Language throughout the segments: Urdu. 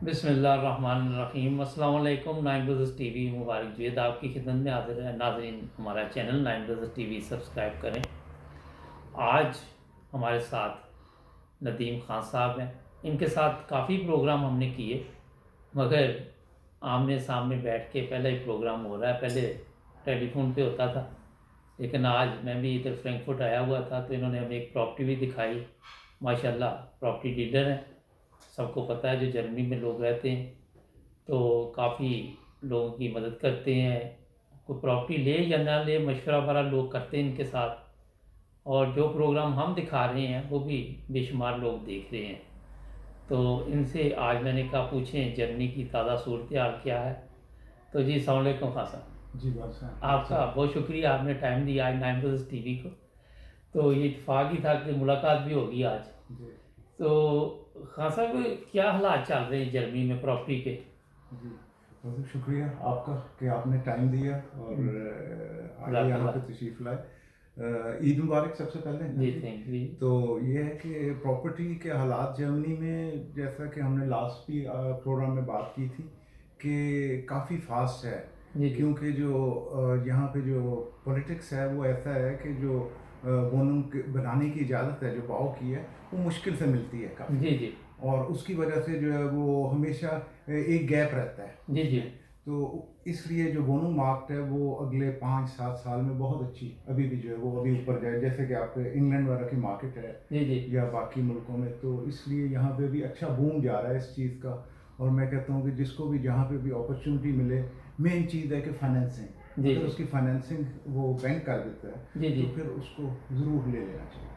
بسم اللہ الرحمن الرحیم۔ السلام علیکم۔ نائن بزنس ٹی وی مبارک جوید آپ کی خدمت میں حاضر ہے۔ ناظرین، ہمارا channel nine business T V subscribe کریں۔ آج ہمارے ساتھ ندیم خان صاحب ہیں۔ ان کے ساتھ کافی پروگرام ہم نے کیے، مگر آمنے سامنے بیٹھ کے پہلا ہی پروگرام ہو رہا ہے۔ پہلے ٹیلی فون پہ ہوتا تھا، لیکن آج میں بھی ادھر فرینکفرٹ آیا ہوا تھا تو انہوں نے ہمیں ایک پراپرٹی بھی دکھائی۔ ماشاءاللہ پراپرٹی ڈیلر ہیں، سب کو پتہ ہے جو جرمنی میں لوگ رہتے ہیں تو کافی لوگوں کی مدد کرتے ہیں۔ کوئی پراپرٹی لے یا نہ لے، مشورہ برا لوگ کرتے ہیں ان کے ساتھ، اور جو پروگرام ہم دکھا رہے ہیں وہ بھی بے شمار لوگ دیکھ رہے ہیں۔ تو ان سے آج میں نے کہا پوچھیں جرمنی کی تازہ صورتحال کیا ہے۔ تو جی السلام علیکم خان صاحب۔ جی بات صاحب آپ کا بہت شکریہ، آپ نے ٹائم دیا آج نائن بزنس ٹی وی کو۔ تو یہ اتفاق ہی تھا کہ ملاقات بھی ہوگی آج۔ جی تو خان صاحب کیا حالات چل رہے ہیں جرمنی میں پراپرٹی کے؟ جی بہت شکریہ آپ کا کہ آپ نے ٹائم دیا اور آگے یہاں پہ تشریف لائے۔ عید مبارک سب سے پہلے۔ جی تھینک یو۔ تو یہ ہے کہ پراپرٹی کے حالات جرمنی میں، جیسا کہ ہم نے لاسٹ بھی پروگرام میں بات کی تھی، کہ کافی فاسٹ ہے، کیونکہ جو یہاں پہ جو پولیٹکس ہے وہ ایسا ہے کہ جو بونوں بنانے کی اجازت ہے جو باؤ کی ہے وہ مشکل سے ملتی ہے کافی، جی جی، اور اس کی وجہ سے جو ہے وہ ہمیشہ ایک گیپ رہتا ہے جی جی، تو اس لیے جو بونو مارکٹ ہے وہ اگلے 5-7 سال میں بہت اچھی ابھی بھی جو ہے وہ ابھی اوپر جائے، جیسے کہ آپ کے انگلینڈ وغیرہ کی مارکیٹ ہے جی جی، یا باقی ملکوں میں، تو اس لیے یہاں پہ بھی اچھا بوم جا رہا ہے اس چیز کا۔ اور میں کہتا ہوں کہ جس کو بھی جہاں پہ بھی اپرچونٹی ملے، مین چیز ہے کہ فائنینسنگ، اگر اس کی فائنینسنگ وہ بینک کر دیتا ہے تو پھر اس کو ضرور لے لینا چاہیے۔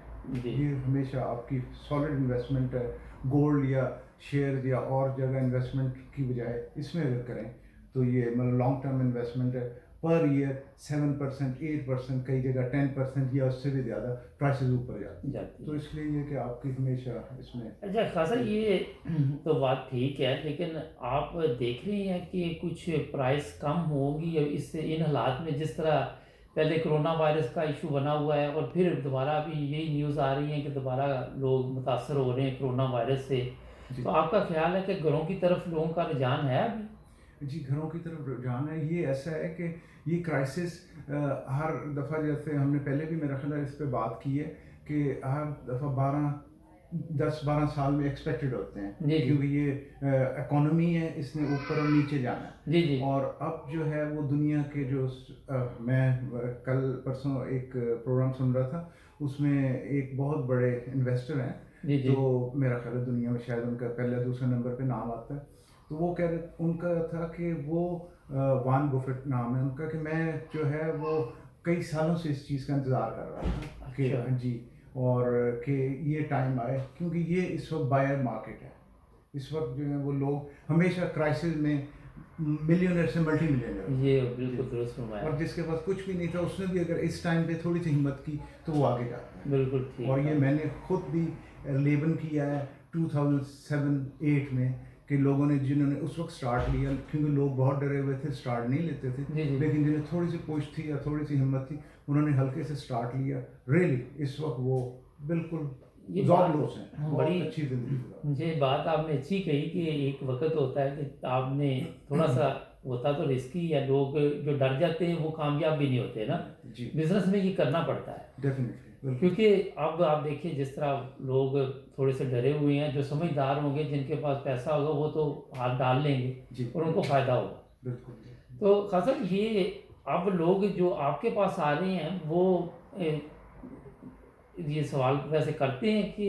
یہ ہمیشہ آپ کی سالڈ انویسٹمنٹ ہے، گولڈ یا شیئر یا اور جگہ انویسٹمنٹ کی بجائے اس میں اگر کریں تو یہ مطلب لانگ ٹرم انویسٹمنٹ ہے۔ پر ایئر 7%، 8%، کئی جگہ 10% یا اس سے بھی زیادہ پرائسز اوپر جاتی ہے، تو اس لیے یہ کہ آپ کی ہمیشہ اس میں۔ اچھا خاصا یہ تو بات ٹھیک ہے، لیکن آپ دیکھ رہے ہیں کہ کچھ پرائس کم ہوگی اس سے ان حالات میں، جس طرح پہلے کرونا وائرس کا ایشو بنا ہوا ہے اور پھر دوبارہ ابھی یہی نیوز آ رہی ہیں کہ دوبارہ لوگ متاثر ہو رہے ہیں کرونا وائرس سے، تو آپ کا خیال ہے کہ گھروں کی طرف لوگوں کا رجحان ہے ابھی؟ جی گھروں کی طرف رجحان ہے۔ یہ ایسا ہے کہ یہ کرائسس ہر دفعہ، جیسے ہم نے پہلے بھی میرا خیال ہے اس پہ بات کی ہے، کہ ہر دفعہ 10-12 سال میں ایکسپیکٹڈ ہوتے ہیں، کیونکہ یہ اکانومی ہے، اس نے اوپر اور نیچے جانا ہے۔ اور اب جو ہے وہ دنیا کے جو میں کل پرسوں ایک پروگرام سن رہا تھا، اس میں ایک بہت بڑے انویسٹر ہیں، تو میرا خیال ہے دنیا میں شاید ان کا پہلے دوسرے نمبر پہ نام آتا ہے، تو وہ کہہ رہے، ان کا تھا کہ وہ وارن بفیٹ نام ہے ان کا، کہ میں جو ہے وہ کئی سالوں سے اس چیز کا انتظار کر رہا تھا کہ جی، اور کہ یہ ٹائم آئے، کیونکہ یہ اس وقت بائر مارکیٹ ہے۔ اس وقت جو ہے وہ لوگ ہمیشہ کرائسس میں ملینئر سے ملٹی ملینئر، یہ بالکل درست فرمایا، اور جس کے پاس کچھ بھی نہیں تھا اس نے بھی اگر اس ٹائم پہ تھوڑی سی ہمت کی تو وہ آگے جاتا ہے۔ بالکل ٹھیک، اور یہ میں نے خود بھی لیبن کیا ہے 2007-8 میں، کہ لوگوں نے جنہوں نے اس وقت سٹارٹ لیا، کیونکہ لوگ بہت ڈرے ہوئے تھے، سٹارٹ نہیں لیتے تھے، لیکن جنہیں تھوڑی سی پوچھ تھی یا تھوڑی سی ہمت تھی، انہوں نے ہلکے سے سٹارٹ لیا، ریلی اس وقت وہ بالکل ذوق ہیں، بڑی اچھی زندگی۔ یہ بات آپ نے اچھی کہی کہ ایک وقت ہوتا ہے کہ آپ نے تھوڑا سا ہوتا تو رسکی ہے، لوگ جو ڈر جاتے ہیں وہ کامیاب بھی نہیں ہوتے نا، بزنس میں یہ کرنا پڑتا ہے ڈیفینیٹلی، کیونکہ اب آپ دیکھیں جس طرح لوگ تھوڑے سے ڈرے ہوئے ہیں، جو سمجھدار ہوں گے، جن کے پاس پیسہ ہوگا وہ تو ہاتھ ڈال لیں گے اور ان کو فائدہ ہوگا۔ بالکل۔ تو خاصا یہ اب لوگ جو آپ کے پاس آ رہے ہیں وہ یہ سوال ویسے کرتے ہیں کہ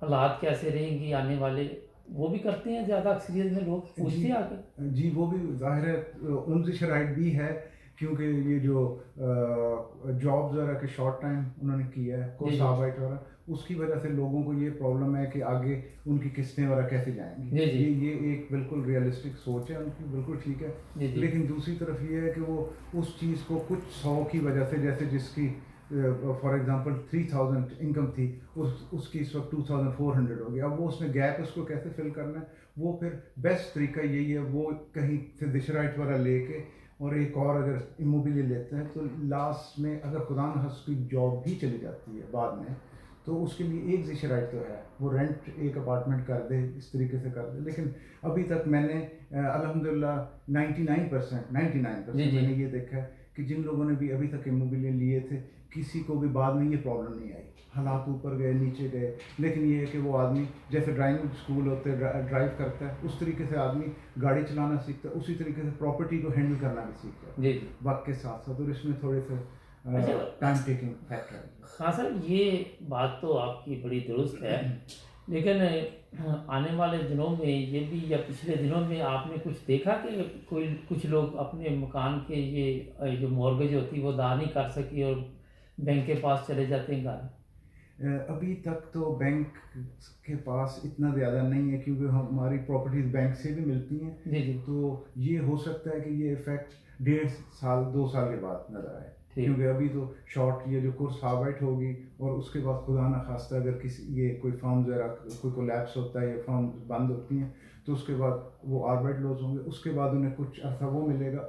حالات کیسے رہیں گی آنے والے، وہ بھی کرتے ہیں زیادہ اکثریت میں لوگ پوچھتے ہیں آ کے؟ جی وہ بھی ظاہر ہے ان سے شرائط بھی ہے، کیونکہ یہ جو جابز وغیرہ کے شارٹ ٹائم انہوں نے کیا ہے، کوسٹ آربائٹ وغیرہ، اس کی وجہ سے لوگوں کو یہ پرابلم ہے کہ آگے ان کی قسطیں وغیرہ کیسے جائیں گی۔ یہ ایک بالکل ریئلسٹک سوچ ہے ان کی، بالکل ٹھیک ہے، لیکن دوسری طرف یہ ہے کہ وہ اس چیز کو کچھ 100 کی وجہ سے، جیسے جس کی فار ایگزامپل 3000 انکم تھی، اس کی اس وقت 2400 ہو گیا، اب وہ اس میں گیپ اس کو کیسے فل کرنا ہے، وہ پھر بیسٹ طریقہ یہی ہے، وہ کہیں سے دشرائٹ وغیرہ لے کے اور ایک اور اگر اموبیلی لیتے ہیں تو لاسٹ میں اگر خدا نخواستہ کوئی جاب بھی چلی جاتی ہے بعد میں، تو اس کے لیے ایک ذی رائٹ تو ہے وہ رینٹ ایک اپارٹمنٹ کر دے, اس طریقے سے کر دے. لیکن ابھی تک میں نے الحمدللہ 99% میں نے یہ دیکھا ہے کہ جن لوگوں نے بھی ابھی تک اموبیلین لیے تھے کسی کو بھی بعد میں یہ پرابلم نہیں آئی. حالات اوپر گئے نیچے گئے, لیکن یہ ہے کہ وہ آدمی جیسے ڈرائیونگ اسکول ہوتے ڈرائیو کرتا ہے اس طریقے سے آدمی گاڑی چلانا سیکھتا ہے, اسی طریقے سے پراپرٹی کو ہینڈل کرنا بھی سیکھتا ہے جی وقت کے ساتھ ساتھ. اور اس میں تھوڑے سے ٹائم ٹیکنگ فیکٹر ہے. ہاں سر, یہ بات تو آپ کی بڑی درست ہے, لیکن آنے والے دنوں میں یہ بھی یا پچھلے دنوں میں آپ نے کچھ دیکھا کہ کچھ لوگ اپنے مکان کے یہ جو مورگیج ہوتی ہے وہ ادا نہیں کر سکی اور بینک کے پاس چلے جاتے ہیں گھر؟ ابھی تک تو بینک کے پاس اتنا زیادہ نہیں ہے کیونکہ ہماری پراپرٹیز بینک سے بھی ملتی ہیں. جی جی. تو یہ ہو سکتا ہے کہ یہ افیکٹ 1.5 سال 2 سال کے بعد نظر آئے, کیونکہ ابھی تو شارٹ یہ جو کورس ہاربائٹ ہوگی اور اس کے بعد خدا نخواستہ اگر کسی یہ کوئی فارم ذرا کوئی کولیپس ہوتا ہے یا فارم بند ہوتی ہیں تو اس کے بعد وہ آربائٹ لوز ہوں گے, اس کے بعد انہیں کچھ عرصہ وہ ملے گا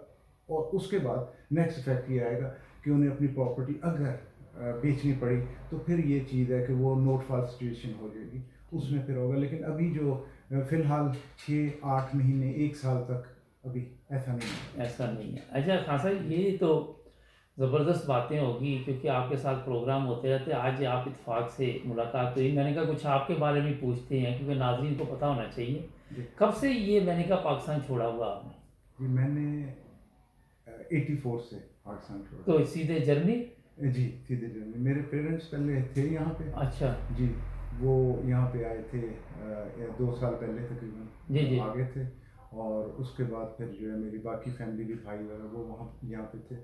اور اس کے بعد نیکسٹ افیکٹ یہ آئے گا کہ انہیں اپنی پراپرٹی اگر بیچنی پڑی تو پھر یہ چیز ہے کہ وہ نوٹ فال سچویشن ہو جائے گی, اس میں پھر ہوگا. لیکن ابھی جو فی الحال 6-8 مہینے 1 سال تک ابھی ایسا نہیں ہے. اچھا خان صاحب, یہ تو زبردست باتیں ہوگی کیونکہ آپ کے ساتھ پروگرام ہوتے رہتے. آج آپ اتفاق سے ملاقات ہوئی, میں نے کہا کچھ آپ کے بارے میں پوچھتے ہیں کیونکہ ناظرین کو پتہ ہونا چاہیے. کب سے یہ میں نے کہا پاکستان چھوڑا ہوا آپ نے؟ جی میں نے 84 سے پاکستان چھوڑا. تو سیدھے جرمنی؟ جی سیدھے جرمنی. میرے پیرنٹس پہلے تھے یہاں پہ. اچھا جی, وہ یہاں پہ آئے تھے 2 سال پہلے تقریباً. جی جی. آگے تھے اور اس کے بعد پھر جو ہے میری باقی فیملی بھی بھائی وغیرہ وہ وہاں یہاں پہ تھے.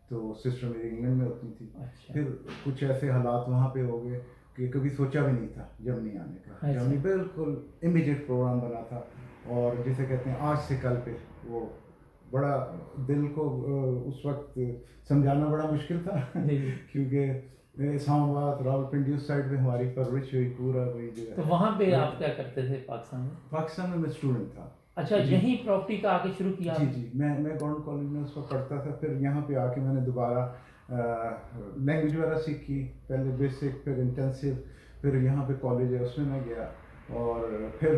تو سسٹر میری انگلینڈ میں ہوتی تھی. پھر کچھ ایسے حالات وہاں پہ ہو گئے کہ کبھی سوچا بھی نہیں تھا جرمنی آنے کا. جرمنی بالکل امیڈیٹ پروگرام بنا تھا اور جسے کہتے ہیں آج سے کل پہ. وہ بڑا دل کو اس وقت سمجھانا بڑا مشکل تھا کیونکہ اسلام آباد راولپنڈی اس سائڈ پہ ہماری پرورش ہوئی پورا وہی جو ہے. تو وہاں پہ آپ کیا کرتے تھے پاکستان میں؟ پاکستان میں اسٹوڈنٹ تھا. اچھا, یہیں پراپرٹی کا آ کے شروع کیا؟ جی جی, میں گورنمنٹ کالج میں اس وقت پڑھتا تھا. پھر یہاں پہ آ کے میں نے دوبارہ لینگویج وغیرہ سیکھی, پہلے بیسک پھر انٹینسو, پھر یہاں پہ کالج ہے اس میں گیا. اور پھر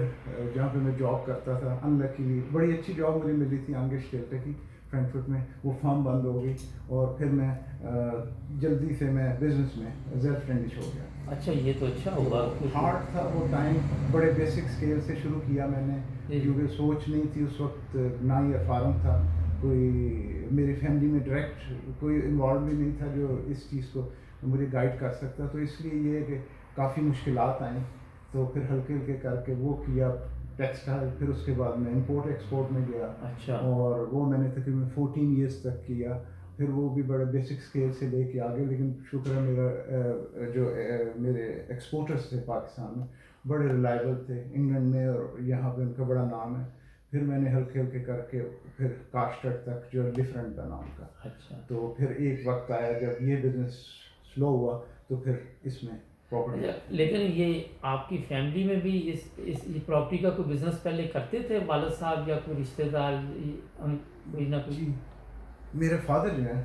جہاں پہ میں جاب کرتا تھا انلکیلی بڑی اچھی جاب مجھے ملی تھی انگیشٹیلٹے کی فرینکفرٹ میں, وہ فارم بند ہو گئی اور پھر میں جلدی سے میں بزنس میں سیلف اسٹیبلش ہو گیا. اچھا, یہ تو اچھا ہوا. ہارڈ تھا وہ ٹائم, بڑے بیسک اسکیل سے شروع کیا میں نے کیونکہ سوچ نہیں تھی اس وقت, نہ ہی فارم تھا کوئی میری فیملی میں ڈائریکٹ کوئی انوالو بھی نہیں تھا جو اس چیز کو مجھے گائیڈ کر سکتا. تو اس لیے یہ ہے کہ کافی مشکلات آئیں, تو پھر ہلکے ہلکے کر کے وہ کیا ٹیکسٹائل. پھر اس کے بعد میں امپورٹ ایکسپورٹ میں گیا. اچھا. اور وہ میں نے تقریباً 14 ایئرس تک کیا. پھر وہ بھی بڑے بیسک اسکیل سے لے کے آگے. لیکن شکر ہے میرا جو میرے ایکسپورٹرس تھے پاکستان میں بڑے ریلائبل تھے, انگلینڈ میں اور یہاں پہ ان کا بڑا نام ہے. پھر میں نے ہلکے ہلکے کر کے پھر کاسٹرڈ تک جو ڈفرینٹ بنا ان کا. اچھا. تو پھر ایک وقت آیا جب یہ بزنس سلو ہوا تو پھر اس میں پراپرٹی. لیکن یہ آپ کی فیملی میں بھی اس پراپرٹی کا کوئی بزنس پہلے کرتے تھے والد صاحب یا کوئی رشتہ دار کوئی نہ کوئی؟ جی, میرے فادر جو ہیں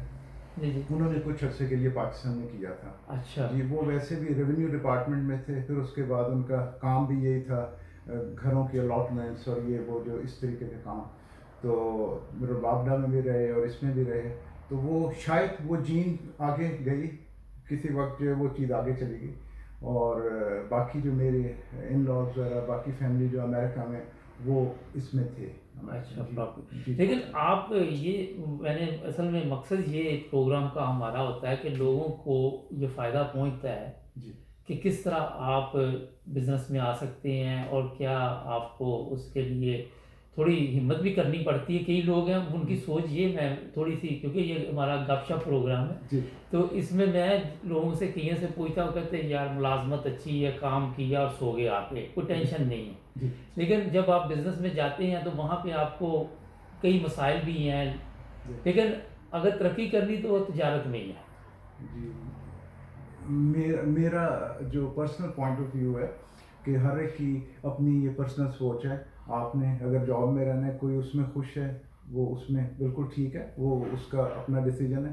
جی جی, انہوں نے کچھ عرصے کے لیے پاکستان میں کیا تھا. اچھا جی, وہ ویسے بھی ریونیو ڈپارٹمنٹ میں تھے. پھر اس کے بعد ان کا کام بھی یہی تھا, گھروں کے الاٹمنٹس اور یہ وہ جو اس طریقے کے کام. تو میرے بابڈا میں بھی رہے اور اس میں بھی رہے. تو وہ شاید وہ جین آگے گئی, کسی وقت جو ہے وہ چیز آگے چلی گئی. اور باقی جو میرے ان لاز وغیرہ باقی فیملی جو امریکہ میں وہ اس میں تھے. اچھا. لیکن آپ یہ میں نے اصل میں مقصد یہ پروگرام کا ہمارا ہوتا ہے کہ لوگوں کو یہ فائدہ پہنچتا ہے کہ کس طرح آپ بزنس میں آ سکتے ہیں اور کیا آپ کو اس کے لیے تھوڑی ہمت بھی کرنی پڑتی ہے. کئی لوگ ہیں ان کی سوچ یہ میں تھوڑی سی, کیونکہ یہ ہمارا گپ شپ پروگرام ہے تو اس میں لوگوں سے کہیں سے پوچھتا ہوں, کہتے ہیں یار ملازمت اچھی ہے, کام کیا اور سو گئے, آپ کے کوئی ٹینشن نہیں ہے. لیکن جب آپ بزنس میں جاتے ہیں تو وہاں پہ آپ کو کئی مسائل بھی ہیں, لیکن اگر ترقی کرنی تو وہ تجارت میں ہی ہے. جی, میرا جو پرسنل پوائنٹ آف ویو ہے کہ ہر ایک کی اپنی یہ پرسنل سوچ ہے. آپ نے اگر جاب میں رہنا ہے, کوئی اس میں خوش ہے وہ اس میں بالکل ٹھیک ہے, وہ اس کا اپنا ڈیسیجن ہے.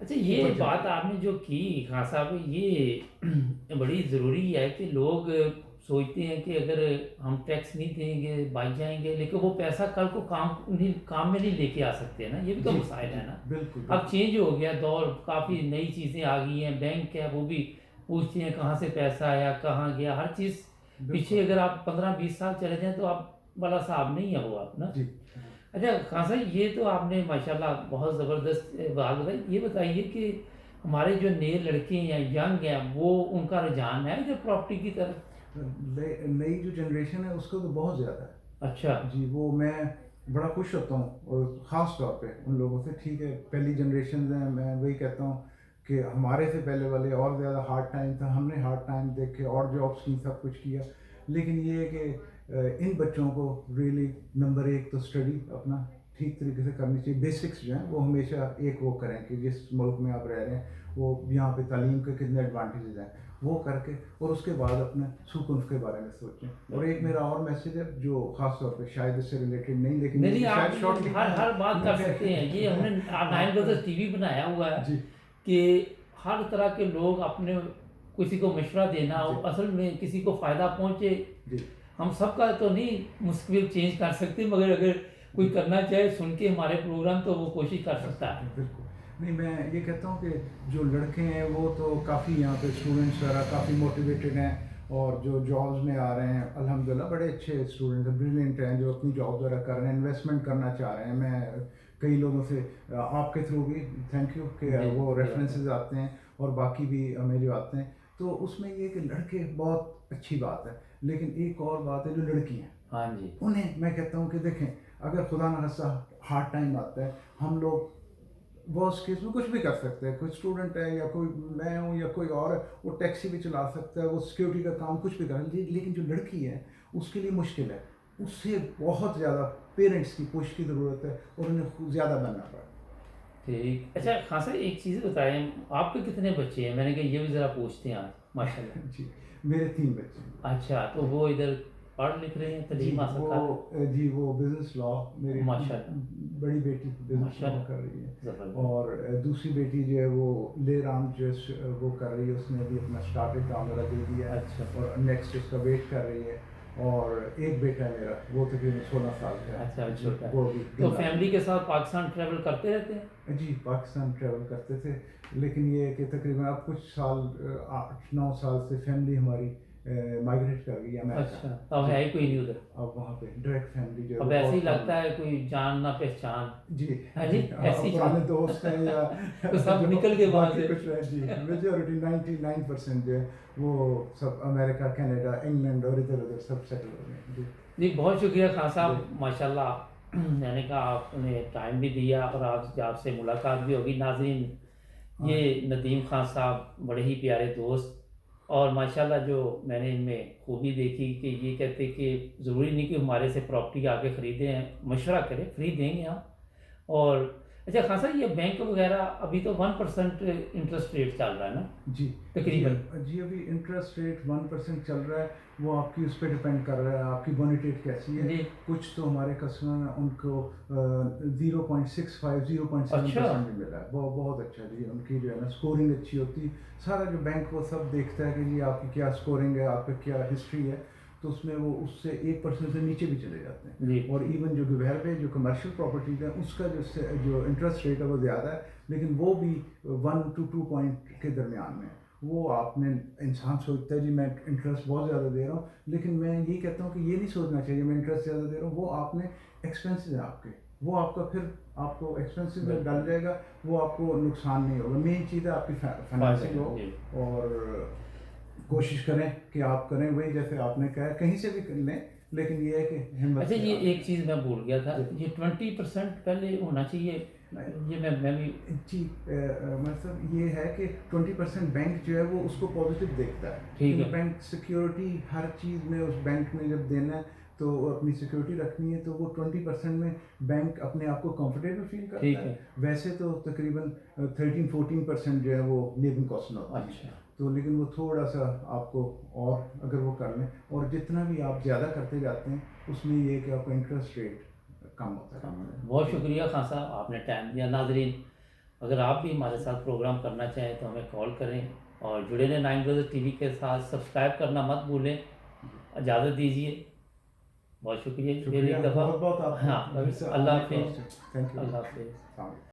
اچھا یہ بات آپ نے جو کی خان صاحب، یہ بڑی ضروری ہے کہ لوگ سوچتے ہیں کہ اگر ہم ٹیکس نہیں دیں گے بچ جائیں گے، لیکن وہ پیسہ کل کو کام میں نہیں لے کے آ سکتے نا، یہ بھی تو مسائل ہے نا۔ بالکل اب چینج ہو گیا دور، کافی نئی چیزیں آ گئی ہیں، بینک ہے وہ بھی پوچھتے ہیں کہاں سے پیسہ آیا، کہاں گیا، ہر چیز پیچھے اگر آپ 15-20 سال چلے جائیں تو آپ والا صاحب نہیں ہے وہ آپ نا۔ اچھا خان صاحب یہ تو آپ نے ماشاءاللہ بہت زبردست بات بتائی، یہ بتائیے کہ ہمارے جو نئے لڑکے ہیں، ینگ ہیں، وہ ان کا رجحان ہے جو پراپرٹی کی طرف؟ نئی جو جنریشن ہے اس کو تو بہت زیادہ ہے۔ اچھا جی وہ میں بڑا خوش ہوتا ہوں، اور خاص طور پہ ان لوگوں سے۔ ٹھیک ہے پہلی جنریشن ہیں، میں وہی کہتا ہوں کہ ہمارے سے پہلے والے اور زیادہ ہارڈ ٹائم تھا، ہم نے ہارڈ ٹائم دیکھے اور جابس کی، سب کچھ کیا، لیکن یہ ہے کہ ان بچوں کو ریئلی نمبر ایک تو اسٹڈی اپنا ٹھیک طریقے سے کرنی چاہیے۔ بیسکس جو ہیں وہ ہمیشہ ایک وہ کریں کہ جس ملک میں آپ رہ رہے ہیں وہ یہاں پہ تعلیم کے کتنے ایڈوانٹیجز ہیں وہ کر کے، اور اس کے بعد اپنے سکون کے بارے میں سوچیں۔ اور ایک میرا اور میسیج ہے جو خاص طور پہ شاید اس سے ریلیٹڈ نہیں، لیکن آپ ہر بات کر سکتے ہیں، یہ ہم نے نائن برادرز ٹی وی بنایا ہوا ہے کہ ہر طرح کے لوگ اپنے کسی کو مشورہ دینا، اصل میں کسی کو فائدہ پہنچے۔ ہم سب کا تو نہیں مستقبل چینج کر سکتے، مگر اگر کوئی کرنا چاہے سن کے ہمارے پروگرام تو وہ کوشش کر سکتا ہے۔ بالکل نہیں، میں یہ کہتا ہوں کہ جو لڑکے ہیں وہ تو کافی یہاں پہ اسٹوڈنٹس وغیرہ کافی موٹیویٹڈ ہیں، اور جو جابس میں آ رہے ہیں الحمدللہ بڑے اچھے اسٹوڈنٹ ہیں، بریلینٹ ہیں، جو اپنی جاب وغیرہ کر رہے ہیں، انویسٹمنٹ کرنا چاہ رہے ہیں۔ میں کئی لوگوں سے آپ کے تھرو بھی تھینک یو کہ وہ ریفرنسز آتے ہیں، اور باقی بھی ہمیں جو آتے ہیں، تو اس میں یہ کہ لڑکے بہت اچھی بات ہے، لیکن ایک اور بات ہے جو لڑکی ہیں، ہاں جی، انہیں میں کہتا ہوں کہ دیکھیں اگر خدا نخواستہ ہارڈ ٹائم آتا ہے، ہم لوگ ورسٹ کیس میں کچھ بھی کر سکتے ہیں۔ کوئی اسٹوڈنٹ ہے یا کوئی میں ہوں یا کوئی اور ہے، وہ ٹیکسی بھی چلا سکتا ہے، وہ سیکیورٹی کا کام کچھ بھی کر سکتا ہے، لیکن جو لڑکی ہے اس کے لیے مشکل ہے، اس سے بہت زیادہ پیرنٹس کی پش کی ضرورت ہے، اور انہیں زیادہ بننا پڑا۔ ٹھیک، اچھا خان صاحب ایک چیز بتائیں، آپ کے کتنے بچے ہیں؟ میں نے کہا یہ بھی ذرا پوچھتے ہیں آج ماشاء اللہ۔ جی میرے 3 بچے ہیں۔ اچھا تو وہ ادھر پڑھ لکھ رہے ہیں، تعلیم حاصل کر رہے ہیں؟ جی وہ بزنس لا، میری ماشاء اللہ، بڑی بیٹی بزنس لا کر رہی ہے، اور دوسری بیٹی جو ہے وہ لے رام جو وہ کر رہی ہے، اس نے بھی اپنا اسٹارٹڈ کام والا دے دیا ہے، اور نیکسٹ اس کا ویٹ کر رہی ہے۔ اور ایک بیٹا ہے میرا، وہ تقریباً 16 سال کا ہے۔ اچھا چھوٹا ہے، وہ بھی تو فیملی کے ساتھ پاکستان ٹریول کرتے رہتے ہیں؟ جی پاکستان ٹریول کرتے تھے، لیکن یہ ہے کہ تقریباً اب کچھ سال 8-9 سال سے فیملی ہماری مائگریٹ کر گئی ہے امریکہ۔ اچھا اب ہے ہی کوئی نہیں ادھر؟ اب وہاں پہ ڈائریکٹ فیملی جو ہے اب ایسے ہی لگتا ہے کوئی جان نہ پہچان۔ جی ایسی پرانے دوست ہیں یا سب نکل کے وہاں سے کچھ ہے۔ جی میجورٹی 99% جو ہے وہ سب امریکہ، کینیڈا، انگلینڈ اور ادھر ادھر سب سیٹل ہو گئے ہیں۔ جی بہت شکریہ خان صاحب، ماشاء اللہ میں نے کہا آپ نے ٹائم بھی دیا، اور آپ سے ملاقات بھی ہوگی۔ ناظرین یہ ندیم خان صاحب بڑے ہی پیارے دوست، اور ماشاءاللہ جو میں نے ان میں خوبی دیکھی کہ یہ کہتے کہ ضروری نہیں کہ ہمارے سے پراپرٹی آ کے خریدیں، مشورہ کریں، فری دیں گے ہم۔ اور اچھا خان صاحب یہ بینک وغیرہ ابھی تو 1% انٹرسٹ ریٹ چل رہا ہے نا جی تقریباً؟ جی ابھی انٹرسٹ ریٹ 1% چل رہا ہے، وہ آپ کی اس پہ ڈپینڈ کر رہا ہے آپ کی بونیٹیٹ کیسی ہے۔ کچھ تو ہمارے کسٹمر ہیں ان کو 0.65 0.7% بھی ملا ہے، وہ بہت اچھا جی۔ ان کی جو ہے نا اسکورنگ اچھی ہوتی، سارا جو بینک وہ سب دیکھتا ہے کہ جی آپ کی کیا اسکورنگ ہے، آپ کا کیا ہسٹری ہے، تو اس میں وہ اس سے 1% سے نیچے بھی چلے جاتے ہیں۔ اور ایون جو گھر پہ جو کمرشل پراپرٹیز ہیں اس کا جو انٹرسٹ ریٹ ہے وہ زیادہ ہے، لیکن وہ بھی 1 to 2 پوائنٹ کے درمیان میں۔ وہ آپ نے انسان سوچتا ہے جی میں انٹرسٹ بہت زیادہ دے رہا ہوں، لیکن میں یہ کہتا ہوں کہ یہ نہیں سوچنا چاہیے میں انٹرسٹ زیادہ دے رہا ہوں، وہ آپ نے ایکسپینسز ہیں آپ کے، وہ آپ کا پھر آپ کو ایکسپینسز میں ڈال جائے گا، وہ آپ کو نقصان نہیں ہوگا۔ مین چیز ہے آپ کی فائنینسنگ ہو، اور کوشش کریں کہ آپ کریں وہی جیسے آپ نے کہا کہیں سے بھی کر لیں، لیکن یہ ہے کہ ہمت۔ اچھا یہ ایک چیز میں بھول گیا تھا، یہ 20% پہلے ہونا چاہیے، یہ میں بھی جی مطلب یہ ہے کہ 20% بینک جو ہے وہ اس کو پازیٹیو دیکھتا ہے، بینک سیکیورٹی ہر چیز میں اس بینک نے جب دینا ہے تو اپنی سیکیورٹی رکھنی ہے، تو وہ 20% میں بینک اپنے آپ کو کمفرٹیبل فیل کرتا ہے۔ ویسے تو تقریباً 13-14% جو ہے وہ لیبنگ کاسٹ میں ہوتی ہے، تو لیکن وہ تھوڑا سا آپ کو اور اگر وہ کر لیں، اور جتنا بھی آپ زیادہ کرتے جاتے ہیں اس میں یہ ہے کہ آپ کا انٹرسٹ ریٹ کم ہوتا ہے۔ بہت شکریہ خان صاحب، آپ نے ٹائم دیا۔ ناظرین اگر آپ بھی ہمارے ساتھ پروگرام کرنا چاہیں تو ہمیں کال کریں اور جڑے رہیں 9 بزرس ٹی وی کے ساتھ. سبسکرائب کرنا مت بھولیں. اجازت دیجیے. بہت شکریہ پھر ایک دفعہ. بہت بہت آپ ہاں پھر سے اللہ آنے کا حافظ. Thank you. اللہ حافظ. السلام علیکم.